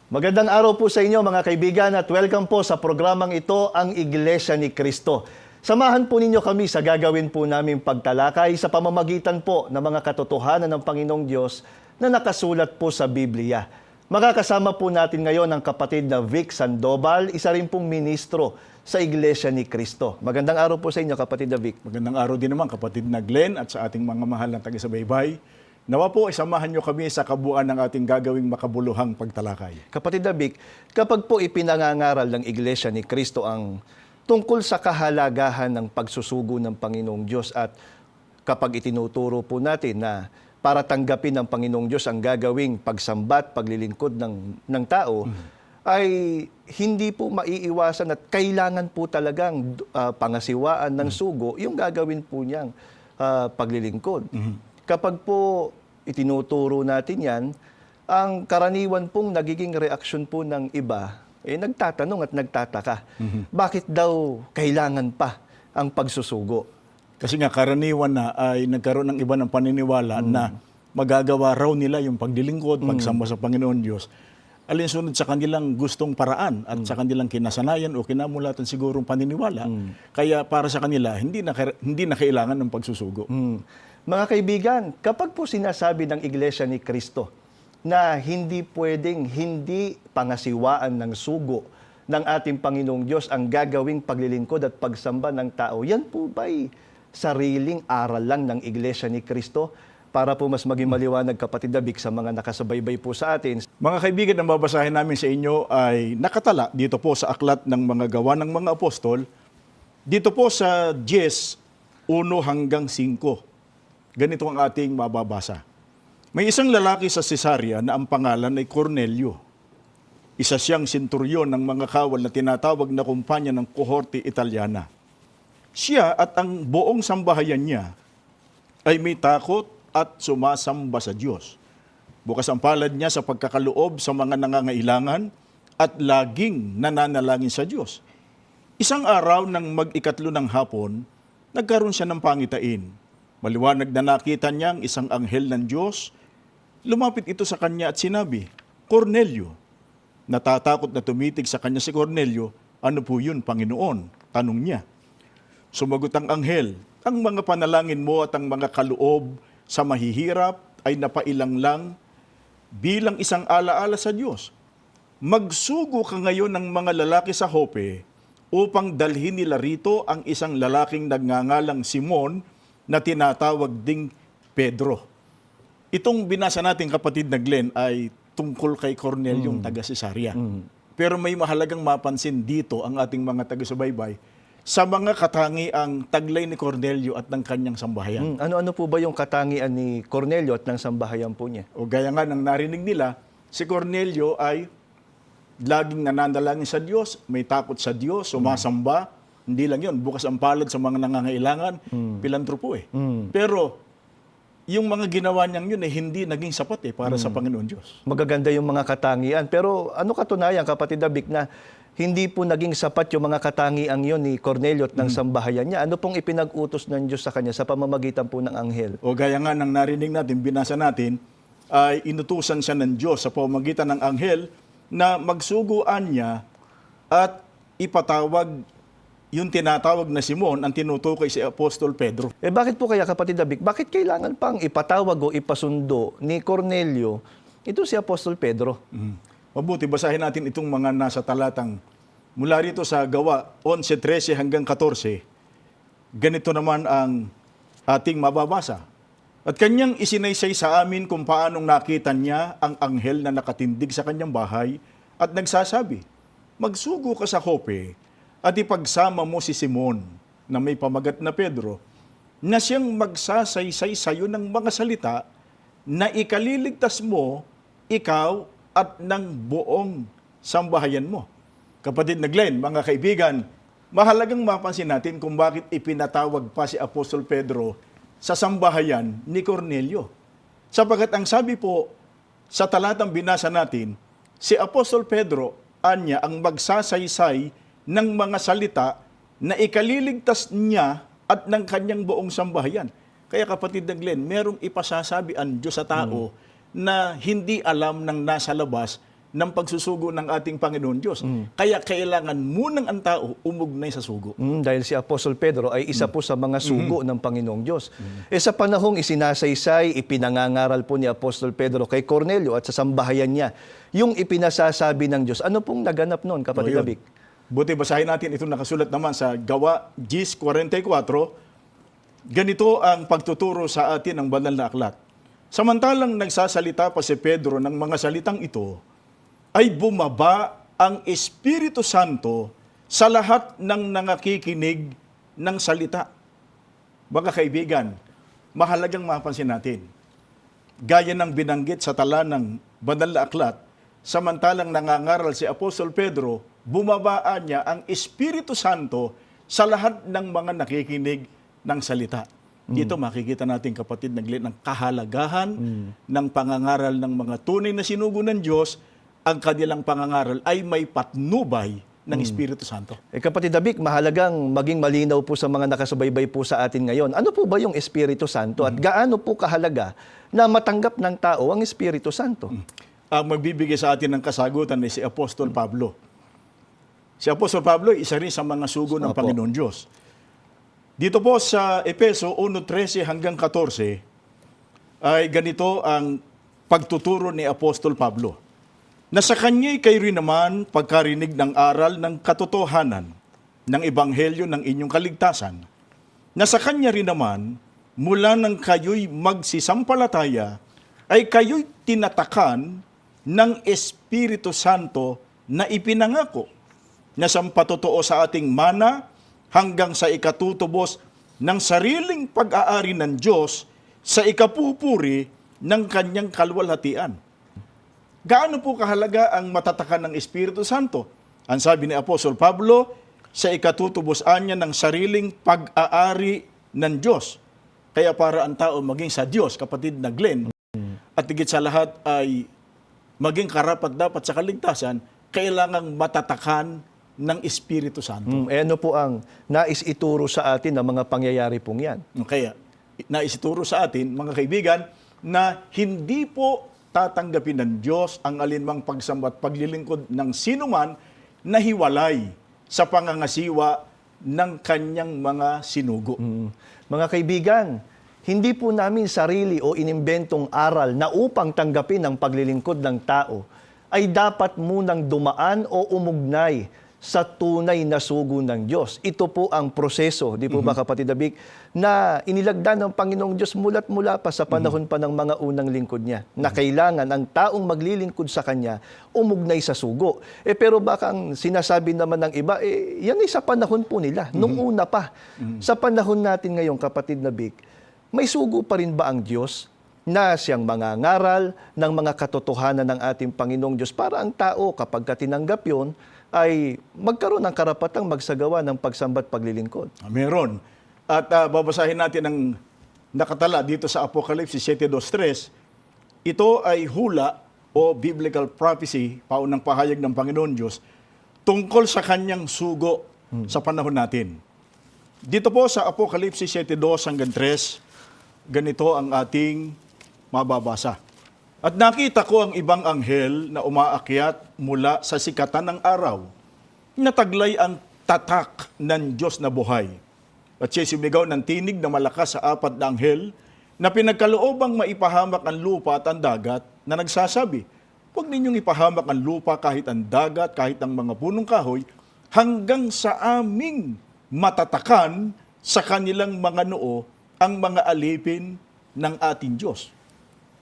Magandang araw po sa inyo mga kaibigan at welcome po sa programang ito, ang Iglesia ni Cristo. Samahan po ninyo kami sa gagawin po naming pagtalakay sa pamamagitan po ng mga katotohanan ng Panginoong Diyos na nakasulat po sa Biblia. Makakasama po natin ngayon ang kapatid na Vic Sandoval, isa rin pong ministro sa Iglesia ni Cristo. Magandang araw po sa inyo kapatid na Vic. Magandang araw din naman kapatid na Glenn at sa ating mga mahal na taga-subaybay. Nawa po, isamahan nyo kami sa kabuuan ng ating gagawing makabuluhang pagtalakay. Kapatid na Vic, kapag po ipinangangaral ng Iglesia ni Cristo ang tungkol sa kahalagahan ng pagsusugo ng Panginoong Diyos at kapag itinuturo po natin na para tanggapin ng Panginoong Diyos ang gagawing pagsamba at paglilingkod ng tao, ay hindi po maiiwasan at kailangan po talagang pangasiwaan ng sugo yung gagawin po niyang paglilingkod. Kapag po itinuturo natin yan, ang karaniwan pong nagiging reaksyon po ng iba, nagtatanong at nagtataka. Bakit daw kailangan pa ang pagsusugo? Kasi nga karaniwan na ay nagkaroon ng iba ng paniniwala na magagawa raw nila yung paglilingkod, pagsamba sa Panginoon Diyos, alinsunod sa kanilang gustong paraan at sa kanilang kinasanayan o kinamulatan sigurong paniniwala. Kaya para sa kanila, hindi na kailangan ng pagsusugo. Mga kaibigan, kapag po sinasabi ng Iglesia ni Cristo na hindi pwedeng hindi pangasiwaan ng sugo ng ating Panginoong Diyos ang gagawing paglilingkod at pagsamba ng tao, yan po ba'y sariling aral lang ng Iglesia ni Cristo? Para po mas maging maliwanag kapatid David sa mga nakasubaybay po sa atin. Mga kaibigan, ang babasahin namin sa inyo ay nakatala dito po sa aklat ng mga gawa ng mga apostol, dito po sa 10:1 hanggang 5. Ganito ang ating mababasa. May isang lalaki sa Cesarea na ang pangalan ay Cornelio. Isa siyang senturyon ng mga kawal na tinatawag na kumpanya ng kohorte Italiana. Siya at ang buong sambahayan niya ay may takot at sumasamba sa Diyos. Bukas ang palad niya sa pagkakaloob sa mga nangangailangan at laging nananalangin sa Diyos. Isang araw ng mag-ikatlo ng hapon, nagkaroon siya ng pangitain. Maliwanag na nakita niya ang isang anghel ng Diyos. Lumapit ito sa kanya at sinabi, Cornelio. Natatakot na tumitig sa kanya si Cornelio, ano po yun, Panginoon? Tanong niya. Sumagot ang anghel, ang mga panalangin mo at ang mga kaloob sa mahihirap ay napailang lang bilang isang alaala sa Diyos. Magsugo ka ngayon ng mga lalaki sa Jope upang dalhin nila rito ang isang lalaking nagngangalang Simon na tinatawag ding Pedro. Itong binasa natin kapatid na Glenn ay tungkol kay Cornelio yung taga Cesarea. Pero may mahalagang mapansin dito ang ating mga taga-subaybay sa mga katangiang taglay ni Cornelio at ng kanyang sambahayan. Ano-ano po ba yung katangian ni Cornelio at ng sambahayan po niya? O gaya nga ng narinig nila, si Cornelio ay laging nananalangin sa Diyos, may takot sa Diyos, sumasamba. Hindi lang yun, bukas ang palad sa mga nangangailangan, pilantropo eh. Pero yung mga ginawa niyang yun hindi naging sapat para sa Panginoon Diyos. Magaganda yung mga katangian. Pero ano katunayan kapatid David na hindi po naging sapat yung mga katangian yun ni Cornelio at ng sambahayan niya? Ano pong ipinag-utos ng Diyos sa kanya sa pamamagitan po ng anghel? O gaya nga ng narinig natin, binasa natin, ay inutusan siya ng Diyos sa pamamagitan ng anghel na magsuguan niya at ipatawag yung tinatawag na Simon ang tinutukoy si Apostol Pedro. Bakit po kaya kapatid David, bakit kailangan pang ipatawag o ipasundo ni Cornelio ito si Apostol Pedro? Mabuti, basahin natin itong mga nasa talatang mula rito sa Gawa 11:13 hanggang 14. Ganito naman ang ating mababasa. At kanyang isinaysay sa amin kung paanong nakita niya ang anghel na nakatindig sa kanyang bahay at nagsasabi, magsugo ka sa Jope at ipagsama mo si Simon na may pamagat na Pedro na siyang magsasaysay sa iyo ng mga salita na ikaliligtas mo, ikaw at ng buong sambahayan mo. Kapatid na Glenn, mga kaibigan, mahalagang mapansin natin kung bakit ipinatawag pa si Apostol Pedro sa sambahayan ni Cornelio. Sapagat ang sabi po sa talatang binasa natin, si Apostol Pedro, anya ang magsasaysay ng mga salita na ikaliligtas niya at ng kanyang buong sambahayan. Kaya kapatid na Glenn, merong ipasasabi ang Diyos sa tao na hindi alam ng nasa labas ng pagsusugo ng ating Panginoon Diyos. Kaya kailangan munang ang tao umugnay sa sugo. Dahil si Apostol Pedro ay isa po sa mga sugo ng Panginoong Diyos. Sa panahong isinasaysay, ipinangangaral po ni Apostol Pedro kay Cornelio at sa sambahayan niya, yung ipinasasabi ng Diyos. Ano pong naganap noon, kapatid Yun. Abik? Buti basahin natin itong nakasulat naman sa Gawa 10:44. Ganito ang pagtuturo sa atin ng banal na aklat. Samantalang nagsasalita pa si Pedro ng mga salitang ito, ay bumaba ang Espiritu Santo sa lahat ng nangakikinig ng salita. Mga kaibigan, mahalagang mapansin natin. Gaya ng binanggit sa tala ng banal na aklat, samantalang nangangaral si Apostol Pedro, bumabaan niya ang Espiritu Santo sa lahat ng mga nakikinig ng salita. Dito makikita natin, kapatid na Glenn, ang kahalagahan ng pangangaral ng mga tunay na sinugo ng Diyos. Ang kanilang pangangaral ay may patnubay ng Espiritu Santo. Kapatid Abik, mahalagang maging malinaw po sa mga nakasubaybay po sa atin ngayon. Ano po ba yung Espiritu Santo at gaano po kahalaga na matanggap ng tao ang Espiritu Santo? Ang magbibigay sa atin ng kasagutan ay si Apostol Pablo. Si Apostol Pablo ay isa rin sa mga sugo ng Opo. Panginoon Diyos. Dito po sa Efeso 1:13 hanggang 14 ay ganito ang pagtuturo ni Apostol Pablo. Na sa kanya'y kayo rin naman pagkarinig ng aral ng katotohanan ng ebanghelyo ng inyong kaligtasan. Na sa kanya rin naman, mula nang kayo'y magsisampalataya, ay kayo'y tinatakan ng Espiritu Santo na ipinangako na sampatotoo sa ating mana hanggang sa ikatutubos ng sariling pag-aari ng Diyos sa ikapupuri ng kanyang kalwalhatian. Gaano po kahalaga ang matatakan ng Espiritu Santo? Ang sabi ni Apostol Pablo, sa ikatutubusan niya ng sariling pag-aari ng Diyos. Kaya para ang tao maging sa Diyos, kapatid na Glenn, at higit sa lahat ay maging karapat-dapat sa kaligtasan, kailangang matatakan ng Espiritu Santo. Ano po ang nais ituro sa atin ng mga pangyayari pong yan? Kaya, naisituro sa atin, mga kaibigan, na hindi po tatanggapin ng Diyos ang alinmang pagsamba at paglilingkod ng sinuman na hiwalay sa pangangasiwa ng kanyang mga sinugo. Mga kaibigan, hindi po namin sarili o inimbentong aral na upang tanggapin ang paglilingkod ng tao ay dapat munang dumaan o umugnay sa tunay na sugo ng Diyos. Ito po ang proseso, di po ba kapatid Abik, na inilagda ng Panginoong Diyos mula't mula pa sa panahon pa ng mga unang lingkod niya, na kailangan ang taong maglilingkod sa Kanya umugnay sa sugo. Pero baka ang sinasabi naman ng iba, yan ay sa panahon po nila, nung una pa. Sa panahon natin ngayon, kapatid na Bik, may sugo pa rin ba ang Diyos na siyang mangangaral ng mga katotohanan ng ating Panginoong Diyos para ang tao, kapag tinanggap yun, ay magkaroon ng karapatang magsagawa ng pagsamba't paglilingkod? Meron. At babasahin natin ang nakatala dito sa Apokalipsis 7:2-3. Ito ay hula o biblical prophecy, paunang pahayag ng Panginoon Diyos, tungkol sa kanyang sugo sa panahon natin. Dito po sa Apokalipsis 7:2-3, ganito ang ating mababasa. At nakita ko ang ibang anghel na umaakyat mula sa sikatan ng araw, na taglay ang tatak ng Diyos na buhay. At siya sumigaw ng tinig na malakas sa apat na anghel, na pinagkaloobang maipahamak ang lupa at ang dagat, na nagsasabi, huwag ninyong ipahamak ang lupa kahit ang dagat, kahit ang mga punong kahoy, hanggang sa aming matatakan sa kanilang mga noo ang mga alipin ng ating Diyos.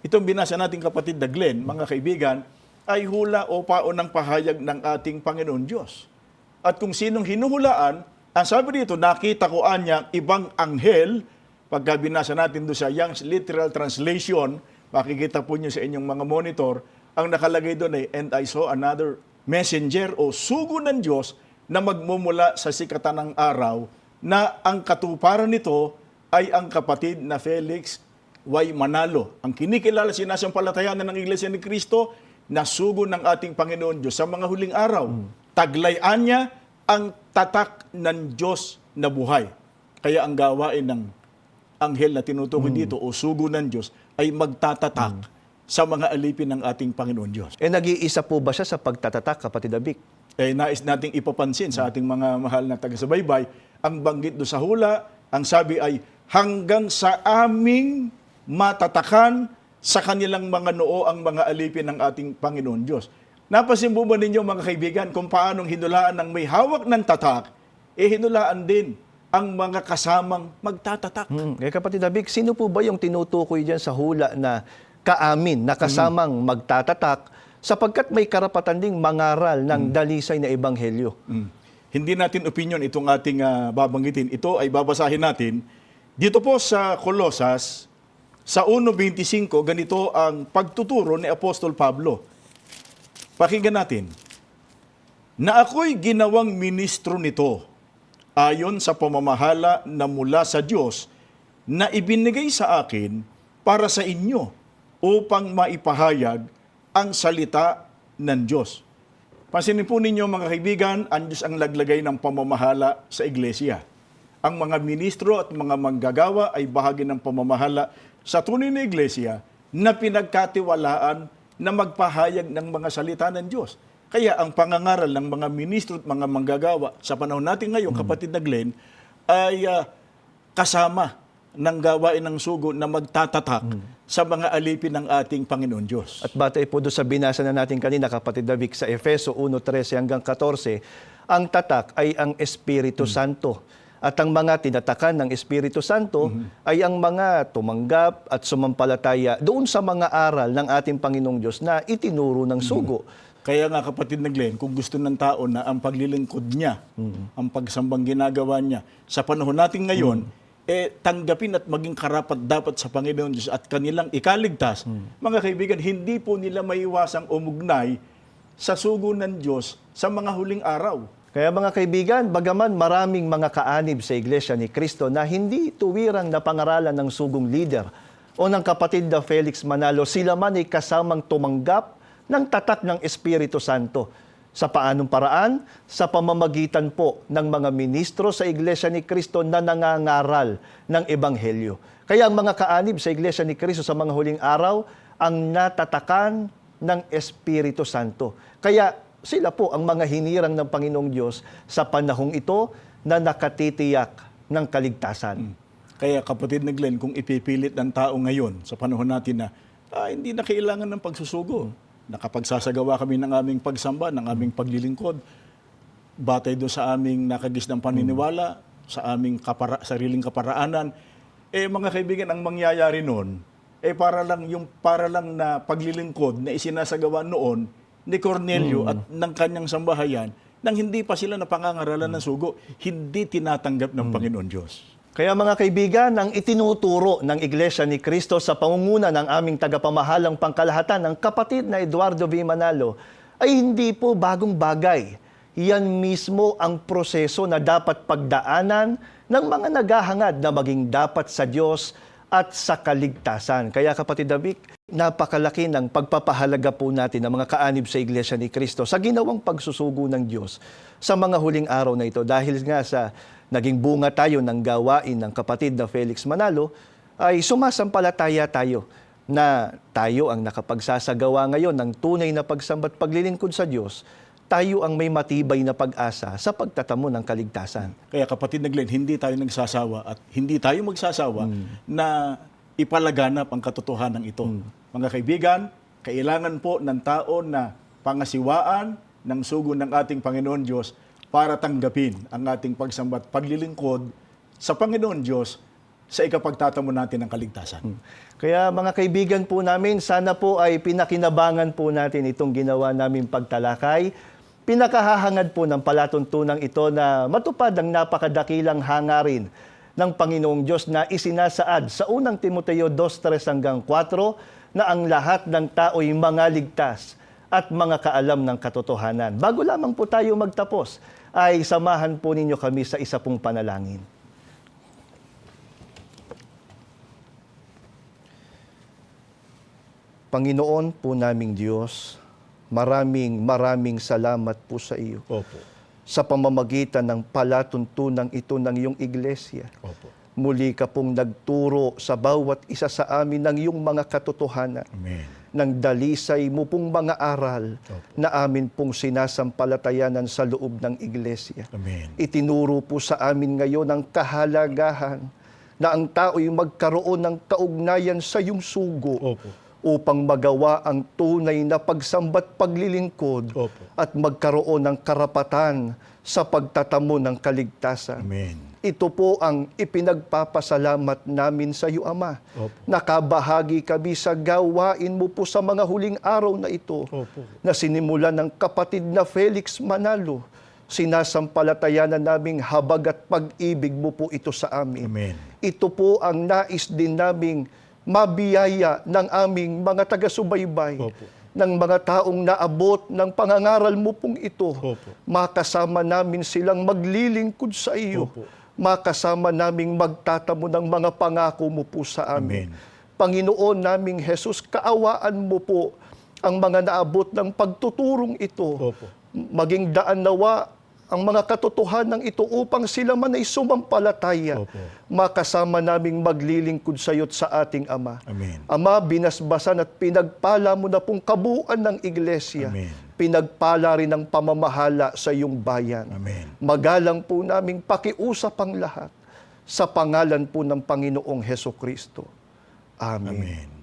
Itong binasa natin, kapatid na Glenn, mga kaibigan, ay hula o paunang pahayag ng ating Panginoon Diyos. At kung sinong hinuhulaan, ang sabi dito, nakita ko anya ibang anghel. Pagka binasa natin doon sa Young's Literal Translation, makikita po niyo sa inyong mga monitor, ang nakalagay doon ay, and I saw another messenger o sugo ng Diyos na magmumula sa sikatan ng araw, na ang katuparan nito ay ang kapatid na Felix Y. Manalo. Ang kinikilala sinasampalatayanan ng Iglesia ni Cristo na sugo ng ating Panginoon Diyos sa mga huling araw. Taglayan niya ang tatak ng Diyos na buhay. Kaya ang gawain ng anghel na tinutukoy dito o sugo ng Diyos ay magtatatak sa mga alipin ng ating Panginoon Diyos. Nag-iisa po ba siya sa pagtatatak, kapatid Abik? Nais nating ipapansin sa ating mga mahal na taga-subaybay, ang banggit do sa hula, ang sabi ay, hanggang sa aming matatakan sa kanilang mga noo ang mga alipin ng ating Panginoon Diyos. Napansin po ba ninyo mga kaibigan kung paanong hinulaan ng may hawak ng tatak, hinulaan din ang mga kasamang magtatatak. Kapatid Abik, sino po ba yung tinutukoy dyan sa hula na kaamin, na kasamang magtatatak, sapagkat may karapatan ding mangaral ng dalisay na ebanghelyo? Hindi natin opinion itong ating babanggitin. Ito ay babasahin natin. Dito po sa Colosas, sa 1.25, ganito ang pagtuturo ni Apostol Pablo. Pakinggan natin. Na ako'y ginawang ministro nito, ayon sa pamamahala na mula sa Diyos, na ibinigay sa akin para sa inyo, upang maipahayag ang salita ng Diyos. Pansinin po ninyo mga kaibigan, ang Diyos ang naglagay ng pamamahala sa iglesia. Ang mga ministro at mga manggagawa ay bahagi ng pamamahala sa tunay na iglesia na pinagkatiwalaan na magpahayag ng mga salita ng Diyos. Kaya ang pangangaral ng mga ministro at mga manggagawa sa panahon natin ngayon, kapatid na Glenn, ay kasama ng gawain ng sugo na magtatatak sa mga alipin ng ating Panginoon Diyos. At batay po doon sa binasa na natin kanina, kapatid David, sa Efeso 1:13 hanggang 14, ang tatak ay ang Espiritu Santo. At ang mga tinatakan ng Espiritu Santo ay ang mga tumanggap at sumampalataya doon sa mga aral ng ating Panginoong Diyos na itinuro ng sugo. Kaya nga kapatid na Glenn, kung gusto ng tao na ang paglilingkod niya, ang pagsambang ginagawa niya, sa panahon natin ngayon, tanggapin at maging karapat dapat sa Panginoon Diyos at kanilang ikaligtas, mga kaibigan, hindi po nila maiwasang umugnay sa sugo ng Diyos sa mga huling araw. Kaya mga kaibigan, bagaman maraming mga kaanib sa Iglesia ni Cristo na hindi tuwirang napangaralan ng sugong leader o ng kapatid na Felix Manalo, sila man ay kasamang tumanggap ng tatak ng Espiritu Santo. Sa paanong paraan? Sa pamamagitan po ng mga ministro sa Iglesia ni Cristo na nangangaral ng Ebanghelyo. Kaya ang mga kaanib sa Iglesia ni Cristo sa mga huling araw, ang natatakan ng Espiritu Santo. Kaya sila po ang mga hinirang ng Panginoong Diyos sa panahong ito na nakatitiyak ng kaligtasan. Kaya kapatid na Glenn, kung ipipilit ng tao ngayon sa panahon natin na hindi na kailangan ng pagsusugo, nakapagsasagawa kami ng aming pagsamba, ng aming paglilingkod, batay doon sa aming nakagis ng paniniwala, sa aming sariling kaparaanan, mga kaibigan, ang mangyayari noon, para lang na paglilingkod na isinasagawa noon ni Cornelio at ng kanyang sambahayan, nang hindi pa sila napangangaralan ng sugo, hindi tinatanggap ng Panginoon Diyos. Kaya mga kaibigan, ang itinuturo ng Iglesia ni Cristo sa pangunguna ng aming tagapamahalang pangkalahatan, ng kapatid na Eduardo V. Manalo, ay hindi po bagong bagay. Yan mismo ang proseso na dapat pagdaanan ng mga naghahangad na maging dapat sa Diyos at sa kaligtasan. Kaya kapatid David, napakalaki ng pagpapahalaga po natin ng mga kaanib sa Iglesia ni Cristo sa ginawang pagsusugo ng Diyos sa mga huling araw na ito. Dahil nga sa naging bunga tayo ng gawain ng kapatid na Felix Manalo, ay sumasampalataya tayo na tayo ang nakapagsasagawa ngayon ng tunay na pagsamba't paglilingkod sa Diyos. Tayo ang may matibay na pag-asa sa pagtatamo ng kaligtasan. Kaya kapatid na Glenn, hindi tayo nagsasawa at hindi tayo magsasawa na ipalaganap ang katotohanan ito. Mga kaibigan, kailangan po ng tao na pangasiwaan ng sugo ng ating Panginoon Diyos para tanggapin ang ating pagsambat, paglilingkod sa Panginoon Diyos sa ikapagtatamo natin ng kaligtasan. Kaya mga kaibigan po namin, sana po ay pinakinabangan po natin itong ginawa naming pagtalakay. Pinakahahangad po ng palatuntunang ito na matupad ang napakadakilang hangarin ng Panginoong Diyos na isinasaad sa unang Timoteo 2:3 hanggang 4 na ang lahat ng tao'y mga ligtas at mga kaalam ng katotohanan. Bago lamang po tayo magtapos, ay samahan po ninyo kami sa isa pong panalangin. Panginoon po naming Diyos, maraming salamat po sa iyo. Opo. Sa pamamagitan ng palatuntunang ito ng iyong iglesia. Opo. Muli ka pong nagturo sa bawat isa sa amin ng iyong mga katotohanan. Amen. Ng dalisay mo pong mga aral na amin pong sinasampalatayanan sa loob ng iglesia. Amen. Itinuro po sa amin ngayon ang kahalagahan na ang tao'y magkaroon ng kaugnayan sa iyong sugo Opo. upang magawa ang tunay na pagsamba't paglilingkod Opo. at magkaroon ng karapatan sa pagtatamo ng kaligtasan. Amen. Ito po ang ipinagpapasalamat namin sa iyo, Ama. Opo. Nakabahagi kami sa gawain mo po sa mga huling araw na ito Opo. na sinimulan ng kapatid na Felix Manalo. Sinasampalatayanan naming habag at pag-ibig mo po ito sa amin. Amen. Ito po ang nais din naming mabiyaya ng aming mga taga-subaybay, Opo. ng mga taong naabot ng pangangaral mo pong ito. Opo. Makasama namin silang maglilingkod sa iyo. Opo. Makasama naming magtatamo ng mga pangako mo po sa amin. Amen. Panginoon naming Jesus, kaawaan mo po ang mga naabot ng pagtuturong ito. Opo. Maging daan nawa ang mga katotohanan ito upang sila man ay sumampalataya. Opo. Makasama naming maglilingkod sa iyo at sa ating Ama. Amen. Ama, binasbasan at pinagpala mo na pong kabuuan ng iglesia. Amen. Pinagpala rin ang pamamahala sa iyong bayan. Amen. Magalang po naming pakiusap ang lahat sa pangalan po ng Panginoong Hesukristo. Amen. Amen.